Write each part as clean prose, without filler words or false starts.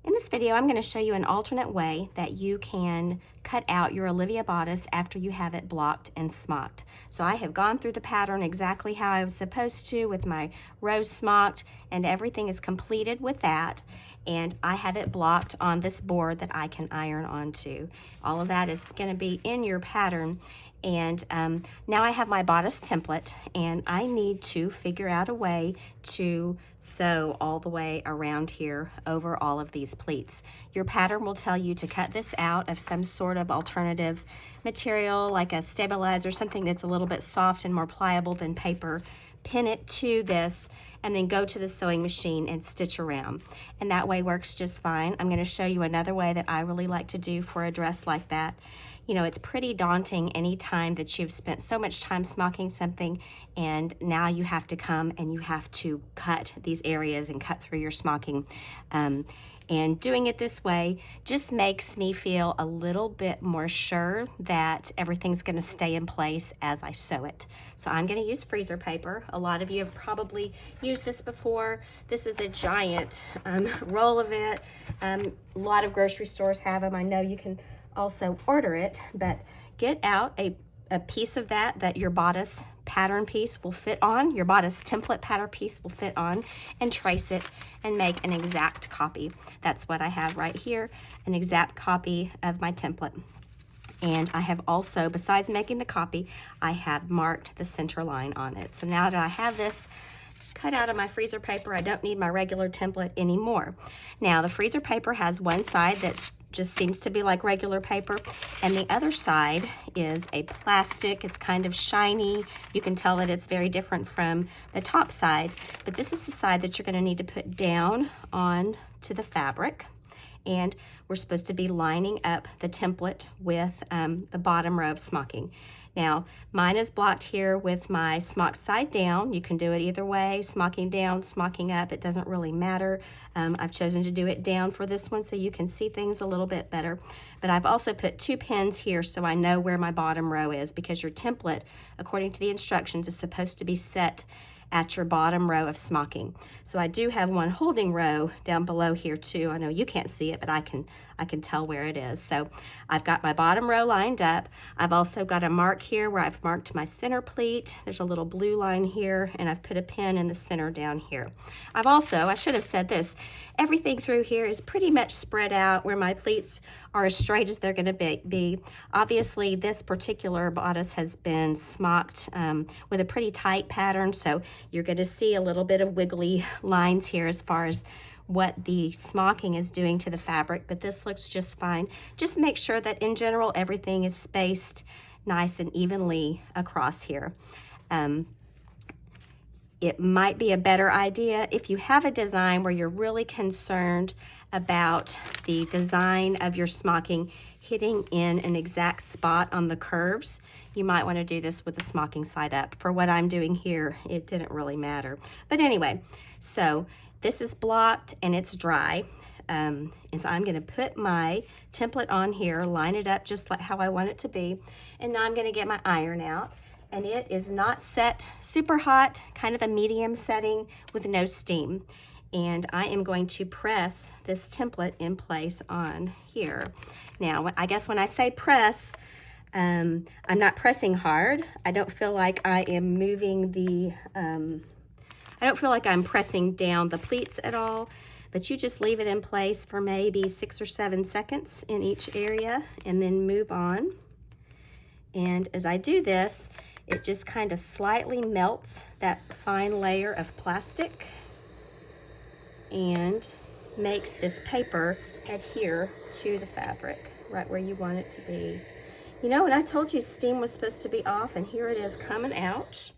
In this video, I'm going to show you an alternate way that you can cut out your Olivia bodice after you have it blocked and smocked. So I have gone through the pattern exactly how I was supposed to with my rose smocked, and everything is completed with that. And I have it blocked on this board that I can iron onto. All of that is going to be in your pattern. And now I have my bodice template, and I need to figure out a way to sew all the way around here over all of these pleats. Your pattern will tell you to cut this out of some sort of alternative material, like a stabilizer, something that's a little bit soft and more pliable than paper. Pin it to this, and then go to the sewing machine and stitch around. And that way works just fine. I'm going to show you another way that I really like to do for a dress like that. You know, it's pretty daunting any time that you've spent so much time smocking something, and now you have to come and you have to cut these areas and cut through your smocking. And doing it this way just makes me feel a little bit more sure that everything's going to stay in place as I sew it. So I'm going to use freezer paper. A lot of you have probably used this before. This is a giant roll of it. A lot of grocery stores have them. I know you can also order it, but get out a piece of that your bodice pattern piece will fit on, your bodice template pattern piece will fit on, and trace it and make an exact copy. That's what I have right here, an exact copy of my template. And I have also, besides making the copy, I have marked the center line on it. So now that I have this cut out of my freezer paper, I don't need my regular template anymore. Now the freezer paper has one side that's just seems to be like regular paper, and the other side is a plastic. It's kind of shiny. You can tell that it's very different from the top side, but this is the side that you're going to need to put down on to the fabric. And we're supposed to be lining up the template with the bottom row of smocking. Now, mine is blocked here with my smock side down. You can do it either way, smocking down, smocking up. It doesn't really matter. I've chosen to do it down for this one so you can see things a little bit better. But I've also put 2 pins here so I know where my bottom row is, because your template, according to the instructions, is supposed to be set at your bottom row of smocking. So I do have one holding row down below here too. I know you can't see it, but I can tell where it is. So I've got my bottom row lined up. I've also got a mark here where I've marked my center pleat. There's a little blue line here, and I've put a pin in the center down here. I've also, I should have said this, everything through here is pretty much spread out where my pleats are as straight as they're going to be. Obviously, this particular bodice has been smocked with a pretty tight pattern, so you're going to see a little bit of wiggly lines here as far as what the smocking is doing to the fabric, but this looks just fine. Just make sure that in general everything is spaced nice and evenly across here. It might be a better idea if you have a design where you're really concerned about the design of your smocking hitting in an exact spot on the curves. You might want to do this with the smocking side up. For what I'm doing here, it didn't really matter. But anyway, so this is blocked and it's dry. And so I'm going to put my template on here, line it up just like how I want it to be. And now I'm going to get my iron out. And it is not set super hot, kind of a medium setting with no steam. And I am going to press this template in place on here. Now, I guess when I say press, I'm not pressing hard. I don't feel like I am moving the, I don't feel like I'm pressing down the pleats at all, but you just leave it in place for maybe 6 or 7 seconds in each area and then move on. And as I do this, it just kind of slightly melts that fine layer of plastic and makes this paper adhere to the fabric right where you want it to be. You know, and I told you steam was supposed to be off, and here it is coming out.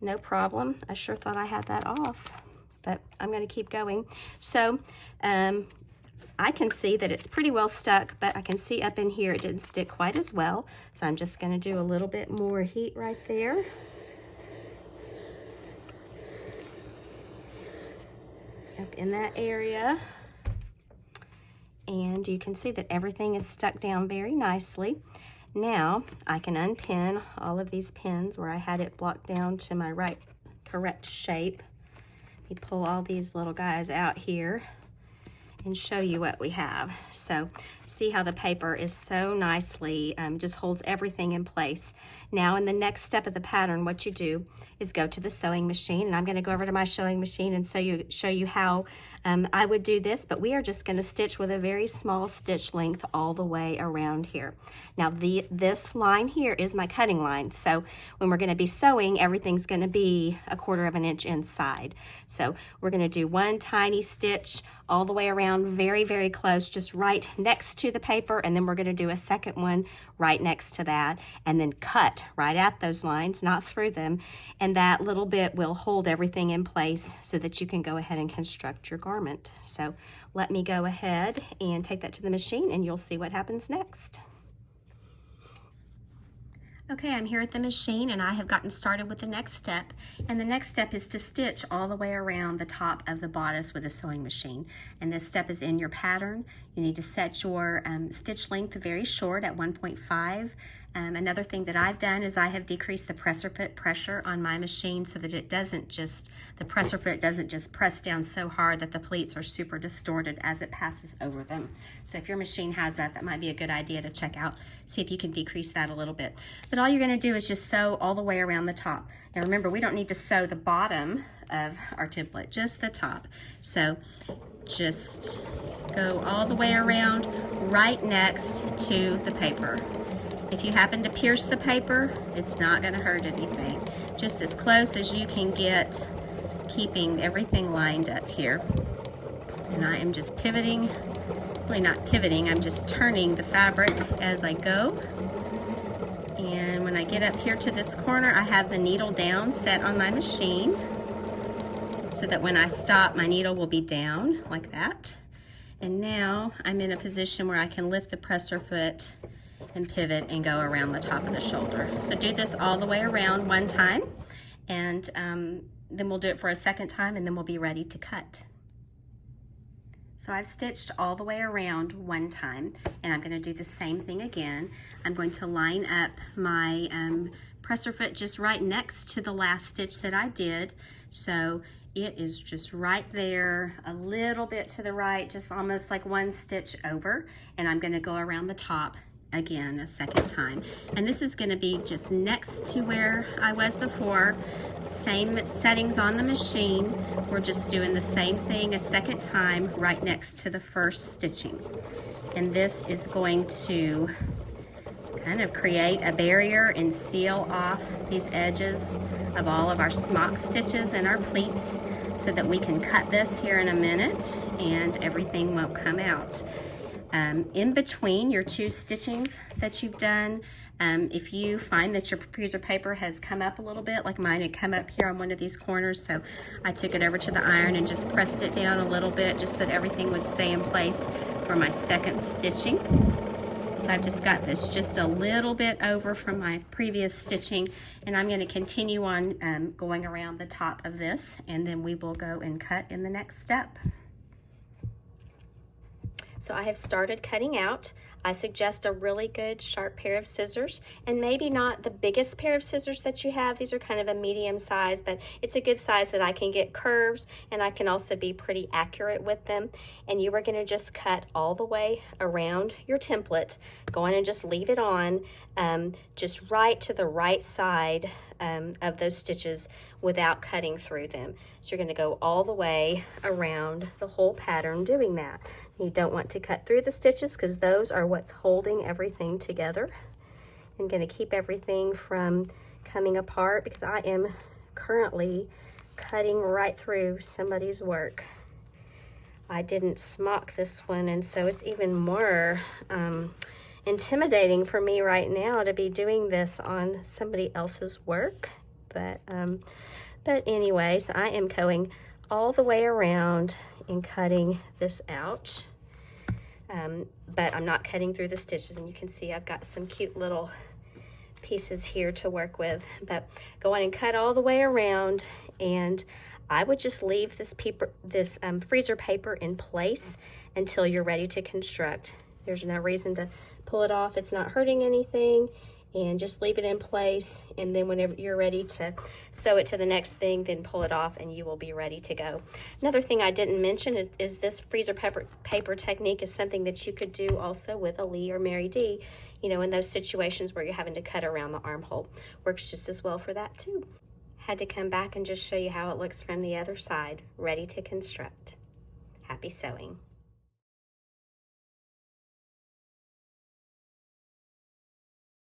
No problem. I sure thought I had that off, but I'm going to keep going. So I can see that it's pretty well stuck, but I can see up in here it didn't stick quite as well. So I'm just going to do a little bit more heat right there. Up in that area. And you can see that everything is stuck down very nicely. Now I can unpin all of these pins where I had it blocked down to my correct shape. You pull all these little guys out here, and show you what we have. So see how the paper is so nicely, just holds everything in place. Now in the next step of the pattern, what you do is go to the sewing machine, and I'm going to go over to my sewing machine and show you how I would do this, but we are just going to stitch with a very small stitch length all the way around here. Now this line here is my cutting line, so when we're going to be sewing, everything's going to be 1/4 of an inch inside. So we're going to do one tiny stitch all the way around, very, very close, just right next to the paper, and then we're going to do a second one right next to that, and then cut right at those lines, not through them, and that little bit will hold everything in place so that you can go ahead and construct your garment. So let me go ahead and take that to the machine, and you'll see what happens next. Okay, I'm here at the machine and I have gotten started with the next step. And the next step is to stitch all the way around the top of the bodice with a sewing machine. And this step is in your pattern. You need to set your stitch length very short at 1.5. Another thing that I've done is I have decreased the presser foot pressure on my machine so that it doesn't just, the presser foot doesn't just press down so hard that the pleats are super distorted as it passes over them. So if your machine has that, that might be a good idea to check out. See if you can decrease that a little bit. But all you're going to do is just sew all the way around the top. Now remember, we don't need to sew the bottom of our template, just the top. So just go all the way around right next to the paper. If you happen to pierce the paper, it's not going to hurt anything. Just as close as you can get, keeping everything lined up here. And I am just pivoting, really not pivoting, I'm just turning the fabric as I go. And when I get up here to this corner, I have the needle down set on my machine so that when I stop, my needle will be down like that. And now I'm in a position where I can lift the presser foot and pivot and go around the top of the shoulder. So do this all the way around one time, and then we'll do it for a second time, and then we'll be ready to cut. So I've stitched all the way around one time, and I'm going to do the same thing again. I'm going to line up my presser foot just right next to the last stitch that I did. So it is just right there, a little bit to the right, just almost like one stitch over, and I'm going to go around the top again a second time. And this is going to be just next to where I was before. Same settings on the machine. We're just doing the same thing a second time right next to the first stitching. And this is going to kind of create a barrier and seal off these edges of all of our smock stitches and our pleats so that we can cut this here in a minute and everything won't come out. In between your two stitchings that you've done, if you find that your freezer paper has come up a little bit, like mine had come up here on one of these corners, so I took it over to the iron and just pressed it down a little bit just so that everything would stay in place for my second stitching. So I've just got this just a little bit over from my previous stitching, and I'm going to continue on going around the top of this, and then we will go and cut in the next step. So I have started cutting out. I suggest a really good sharp pair of scissors, and maybe not the biggest pair of scissors that you have. These are kind of a medium size, but it's a good size that I can get curves and I can also be pretty accurate with them. And you are going to just cut all the way around your template. Go on and just leave it on just right to the right side of those stitches without cutting through them. So you're going to go all the way around the whole pattern doing that. You don't want to cut through the stitches because those are what's holding everything together and going to keep everything from coming apart, because I am currently cutting right through somebody's work. I didn't smock this one, and so it's even more intimidating for me right now to be doing this on somebody else's work. But anyways, I am going all the way around and cutting this out. But I'm not cutting through the stitches, and you can see I've got some cute little pieces here to work with. But go on and cut all the way around, and I would just leave this freezer paper in place until you're ready to construct. There's no reason to pull it off. It's not hurting anything, and just leave it in place, and then whenever you're ready to sew it to the next thing, then pull it off and you will be ready to go. Another thing I didn't mention is this freezer paper technique is something that you could do also with a Lee or Mary D, you know, in those situations where you're having to cut around the armhole. Works just as well for that too. Had to come back and just show you how it looks from the other side, ready to construct. Happy sewing.